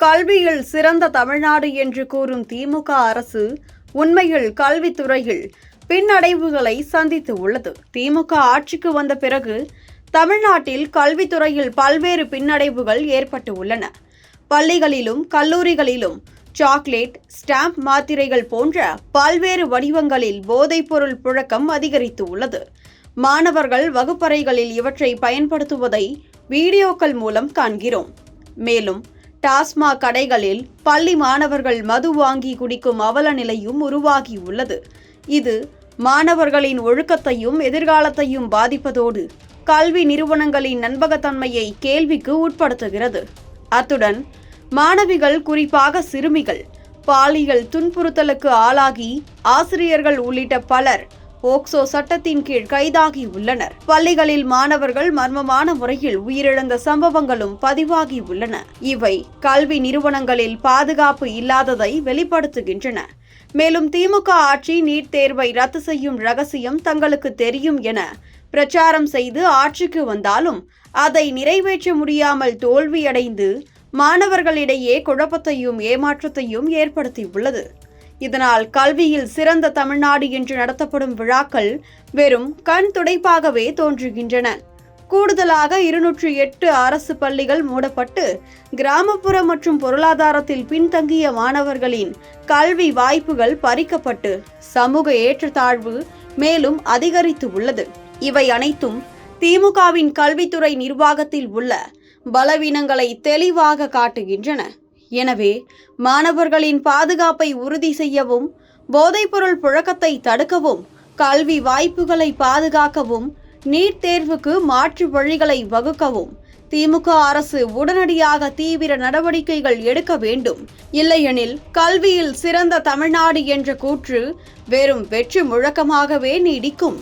கல்வியில் சிறந்த தமிழ்நாடு என்று கூறும் திமுக அரசு உண்மையில் கல்வித்துறையில் பின்னடைவுகளை சந்தித்து உள்ளது. திமுக ஆட்சிக்கு வந்த பிறகு தமிழ்நாட்டில் கல்வித்துறையில் பல்வேறு பின்னடைவுகள் ஏற்பட்டு உள்ளன. பள்ளிகளிலும் கல்லூரிகளிலும் சாக்லேட், ஸ்டாம்ப் மாத்திரைகள் போன்ற பல்வேறு வடிவங்களில் போதைப்பொருள் புழக்கம் அதிகரித்து உள்ளது. மாணவர்கள் வகுப்பறைகளில் இவற்றை பயன்படுத்துவதை வீடியோக்கள் மூலம் காண்கிறோம். மேலும் டாஸ்மாக் கடைகளில் பள்ளி மாணவர்கள் மது வாங்கி குடிக்கும் அவல நிலையும் உருவாகியுள்ளது. இது மாணவர்களின் ஒழுக்கத்தையும் எதிர்காலத்தையும் பாதிப்பதோடு கல்வி நிறுவனங்களின் நம்பகத்தன்மையை கேள்விக்கு உட்படுத்துகிறது. அத்துடன் மாணவிகள், குறிப்பாக சிறுமிகள், பாலியல் துன்புறுத்தலுக்கு ஆளாகி ஆசிரியர்கள் உள்ளிட்ட பலர் போக்சோ சட்டத்தின் கீழ் கைதாகி உள்ளனர். பள்ளிகளில் மாணவர்கள் மர்மமான முறையில் உயிரிழந்த சம்பவங்களும் பதிவாகி உள்ளன. இவை கல்வி நிறுவனங்களில் பாதுகாப்பு இல்லாததை வெளிப்படுத்துகின்றன. மேலும் திமுக ஆட்சி நீட் தேர்வை ரத்து செய்யும் ரகசியம் தங்களுக்கு தெரியும் என பிரச்சாரம் செய்து ஆட்சிக்கு வந்தாலும் அதை நிறைவேற்ற முடியாமல் தோல்வியடைந்து மாணவர்களிடையே குழப்பத்தையும் ஏமாற்றத்தையும் ஏற்படுத்தியுள்ளது. இதனால் கல்வியில் சிறந்த தமிழ்நாடு என்று நடத்தப்படும் விழாக்கள் வெறும் கண் துடைப்பாகவே தோன்றுகின்றன. கூடுதலாக 208 அரசு பள்ளிகள் மூடப்பட்டு கிராமப்புற மற்றும் பொருளாதாரத்தில் பின்தங்கிய மாணவர்களின் கல்வி வாய்ப்புகள் பறிக்கப்பட்டு சமூக ஏற்றத்தாழ்வு மேலும் அதிகரித்து உள்ளது. இவை அனைத்தும் திமுகவின் கல்வித்துறை நிர்வாகத்தில் உள்ள பலவீனங்களை தெளிவாக காட்டுகின்றன. எனவே மாணவர்களின் பாதுகாப்பை உறுதி செய்யவும், போதைப்பொருள் புழக்கத்தை தடுக்கவும், கல்வி வாய்ப்புகளை பாதுகாக்கவும், நீட் தேர்வுக்கு மாற்று வழிகளை வகுக்கவும் திமுக அரசு உடனடியாக தீவிர நடவடிக்கைகள் எடுக்க வேண்டும். இல்லையெனில் கல்வியில் சிறந்த தமிழ்நாடு என்ற கூற்று வெறும் வெற்று முழக்கமாகவே நீடிக்கும்.